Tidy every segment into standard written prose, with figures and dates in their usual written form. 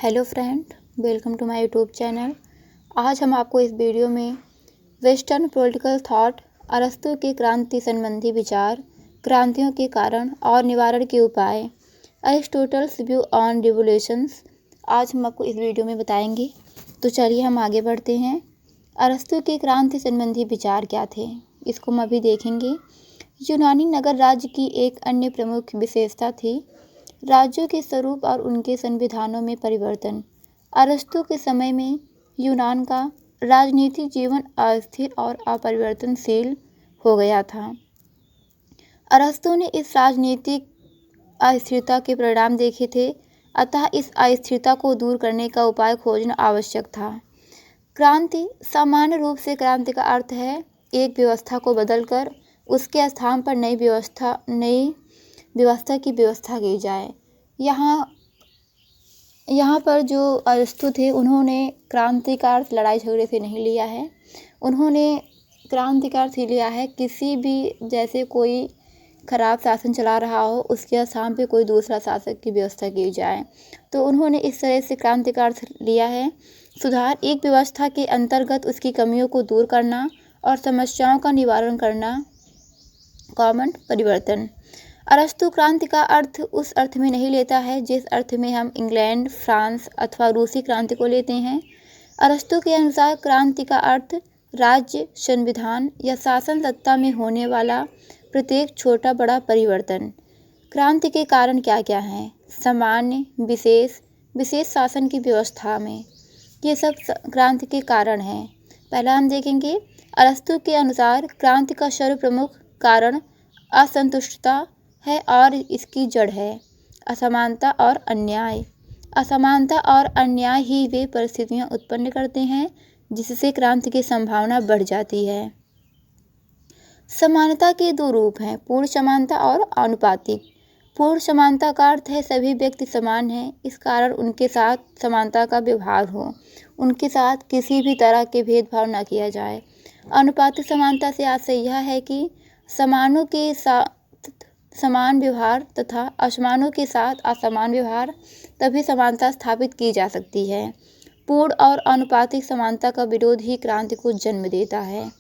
Hello friend, welcome to my YouTube channel. आज हम आपको इस वीडियो में वेस्टर्न पॉलिटिकल थॉट, अरस्तू की क्रांति संबंधी विचार, क्रांतियों के कारण और निवारण के उपाय, अरिस्टोटल्स व्यू ऑन रिवोल्यूशंस, आज हम आपको इस वीडियो में बताएंगे। तो चलिए हम आगे बढ़ते हैं। अरस्तू के क्रांति संबंधी विचार क्या थे, इसको हम अभी देखेंगे। यूनानी नगर राज्य की एक अन्य प्रमुख विशेषता थी राज्यों के स्वरूप और उनके संविधानों में परिवर्तन। अरस्तू के समय में यूनान का राजनीतिक जीवन अस्थिर और अपरिवर्तनशील हो गया था। अरस्तू ने इस राजनीतिक अस्थिरता के परिणाम देखे थे, अतः इस अस्थिरता को दूर करने का उपाय खोजना आवश्यक था। क्रांति, सामान्य रूप से क्रांति का अर्थ है एक व्यवस्था को बदलकर उसके स्थान पर नई व्यवस्था की व्यवस्था की जाए। यहाँ पर जो अरस्तू थे, उन्होंने क्रांति का अर्थ लड़ाई झगड़े से नहीं लिया है। उन्होंने क्रांति का अर्थ लिया है किसी भी, जैसे कोई खराब शासन चला रहा हो, उसके स्थान पे कोई दूसरा शासक की व्यवस्था की जाए। तो उन्होंने इस तरह से क्रांति का अर्थ लिया है सुधार, एक व्यवस्था के अंतर्गत उसकी कमियों को दूर करना और समस्याओं का निवारण करना, कॉमन परिवर्तन। अरस्तू क्रांति का अर्थ उस अर्थ में नहीं लेता है जिस अर्थ में हम इंग्लैंड, फ्रांस अथवा रूसी क्रांति को लेते हैं। अरस्तू के अनुसार क्रांति का अर्थ राज्य, संविधान या शासन सत्ता में होने वाला प्रत्येक छोटा बड़ा परिवर्तन। क्रांति के कारण क्या क्या हैं? सामान्य, विशेष शासन की व्यवस्था में, ये सब क्रांति के कारण हैं। पहला हम देखेंगे, अरस्तू के अनुसार क्रांति का सर्वप्रमुख कारण असंतुष्टता है और इसकी जड़ है असमानता और अन्याय। असमानता और अन्याय ही वे परिस्थितियां उत्पन्न करते हैं जिससे क्रांति की संभावना बढ़ जाती है। समानता के दो रूप हैं, पूर्ण समानता और आनुपातिक। पूर्ण समानता का अर्थ है सभी व्यक्ति समान हैं, इस कारण उनके साथ समानता का व्यवहार हो, उनके साथ किसी भी तरह के भेदभाव न किया जाए। आनुपातिक समानता से आशय यह है कि समानों के साथ समान व्यवहार तथा असमानों के साथ असमान व्यवहार, तभी समानता स्थापित की जा सकती है। पूर्ण और आनुपातिक समानता का विरोध ही क्रांति को जन्म देता है।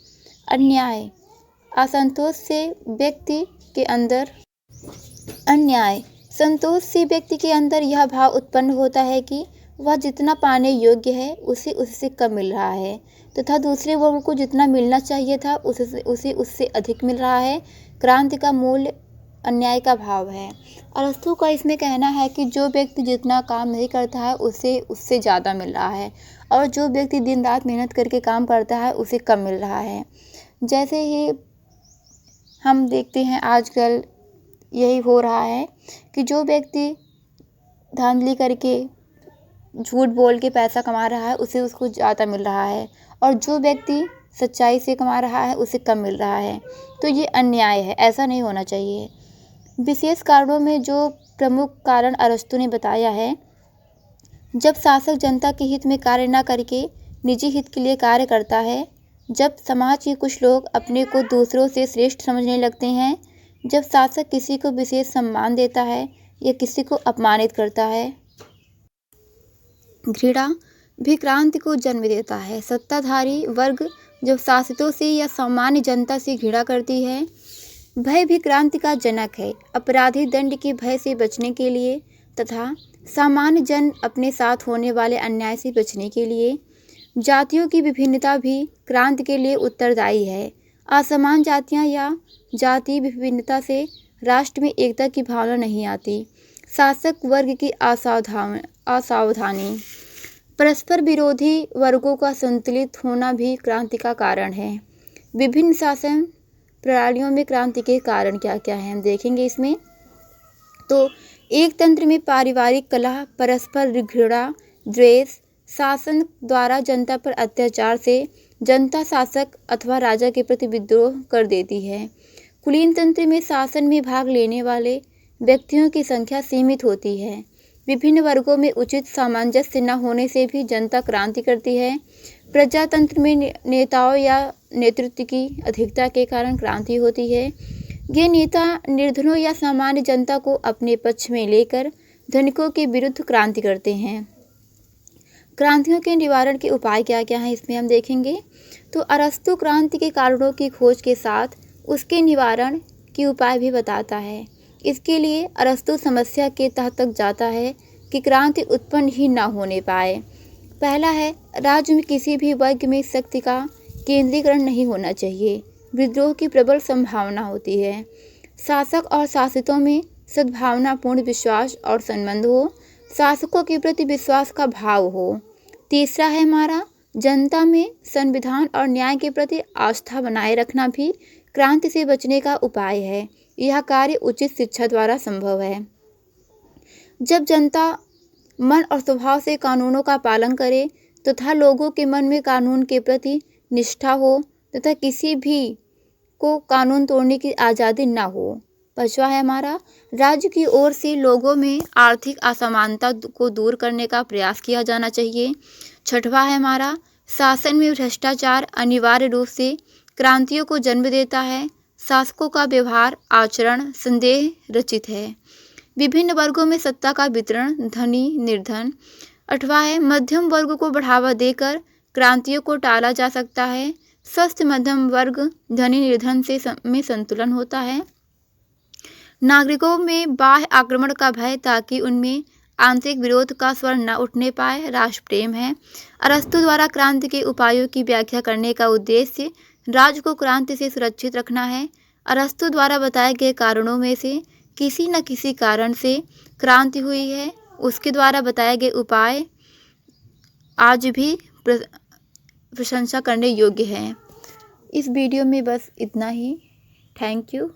अन्याय, असंतोष से व्यक्ति के अंदर यह भाव उत्पन्न होता है कि वह जितना पाने योग्य है उसे उससे कम मिल रहा है तथा दूसरे वर्ग को जितना मिलना चाहिए था उसे उससे अधिक मिल रहा है। क्रांति का मूल अन्याय का भाव है। अरस्तू का इसमें कहना है कि जो व्यक्ति जितना काम नहीं करता है उसे उससे ज़्यादा मिल रहा है और जो व्यक्ति दिन रात मेहनत करके काम करता है उसे कम मिल रहा है। जैसे ही हम देखते हैं आजकल यही हो रहा है कि जो व्यक्ति धांधली करके, झूठ बोल के पैसा कमा रहा है उसे उसको ज़्यादा मिल रहा है और जो व्यक्ति सच्चाई से कमा रहा है उसे कम मिल रहा है। तो ये अन्याय है, ऐसा नहीं होना चाहिए। विशेष कारणों में जो प्रमुख कारण अरस्तू ने बताया है, जब शासक जनता के हित में कार्य न करके निजी हित के लिए कार्य करता है, जब समाज के कुछ लोग अपने को दूसरों से श्रेष्ठ समझने लगते हैं, जब शासक किसी को विशेष सम्मान देता है या किसी को अपमानित करता है। घृणा भी क्रांति को जन्म देता है। सत्ताधारी वर्ग जब शासितों से या सामान्य जनता से घृणा करती है। भय भी क्रांति का जनक है। अपराधी दंड के भय से बचने के लिए तथा सामान्य जन अपने साथ होने वाले अन्याय से बचने के लिए। जातियों की विभिन्नता भी क्रांति के लिए उत्तरदायी है। असमान जातियां या जातीय विभिन्नता से राष्ट्र में एकता की भावना नहीं आती। शासक वर्ग की असावधानी, परस्पर विरोधी वर्गों का संतुलित होना भी क्रांति का कारण है। विभिन्न शासन प्रणालियों में क्रांति के कारण क्या क्या हैं हम देखेंगे इसमें। तो एक तंत्र में पारिवारिक कलह, परस्पर घृणा, द्वेष, शासन द्वारा जनता पर अत्याचार से जनता शासक अथवा राजा के प्रति विद्रोह कर देती है। कुलीन तंत्र में शासन में भाग लेने वाले व्यक्तियों की संख्या सीमित होती है। विभिन्न वर्गों में उचित सामंजस्य न होने से भी जनता क्रांति करती है। प्रजातंत्र में नेताओं या नेतृत्व की अधिकता के कारण क्रांति होती है। ये नेता निर्धनों या सामान्य जनता को अपने पक्ष में लेकर धनिकों के विरुद्ध क्रांति करते हैं। क्रांतियों के निवारण के उपाय क्या क्या हैं इसमें हम देखेंगे। तो अरस्तु क्रांति के कारणों की खोज के साथ उसके निवारण के उपाय भी बताता है। इसके लिए अरस्तु समस्या के तह तक जाता है कि क्रांति उत्पन्न ही न होने पाए। पहला है, राज्य में किसी भी वर्ग में शक्ति का केंद्रीकरण नहीं होना चाहिए। विद्रोह की प्रबल संभावना होती है। शासक और शासितों में सद्भावनापूर्ण विश्वास और संबंध हो। शासकों के प्रति विश्वास का भाव हो। तीसरा है हमारा, जनता में संविधान और न्याय के प्रति आस्था बनाए रखना भी क्रांति से बचने का उपाय है। यह कार्य उचित शिक्षा द्वारा संभव है। जब जनता मन और स्वभाव से कानूनों का पालन करे तथा लोगों के मन में कानून के प्रति निष्ठा हो तथा किसी भी को कानून तोड़ने की आज़ादी न हो। पांचवा है हमारा, राज्य की ओर से लोगों में आर्थिक असमानता को दूर करने का प्रयास किया जाना चाहिए। छठवा है हमारा, शासन में भ्रष्टाचार अनिवार्य रूप से क्रांतियों को जन्म देता है। शासकों का व्यवहार आचरण संदेह रचित है। विभिन्न वर्गों में सत्ता का वितरण, धनी निर्धन। आठवां है, मध्यम वर्ग को बढ़ावा देकर क्रांतियों को टाला जा सकता है। स्वस्थ मध्यम वर्ग धनी निर्धन से में संतुलन होता है। नागरिकों में बाह्य आक्रमण का भय ताकि उनमें आंतरिक विरोध का स्वर न उठने पाए। राष्ट्र प्रेम है। अरस्तु द्वारा क्रांति के उपायों की व्याख्या करने का उद्देश्य राज्य को क्रांति से सुरक्षित रखना है। अरस्तु द्वारा बताए गए कारणों में से किसी न किसी कारण से क्रांति हुई है। उसके द्वारा बताए गए उपाय आज भी प्रशंसा करने योग्य हैं। इस वीडियो में बस इतना ही। Thank you.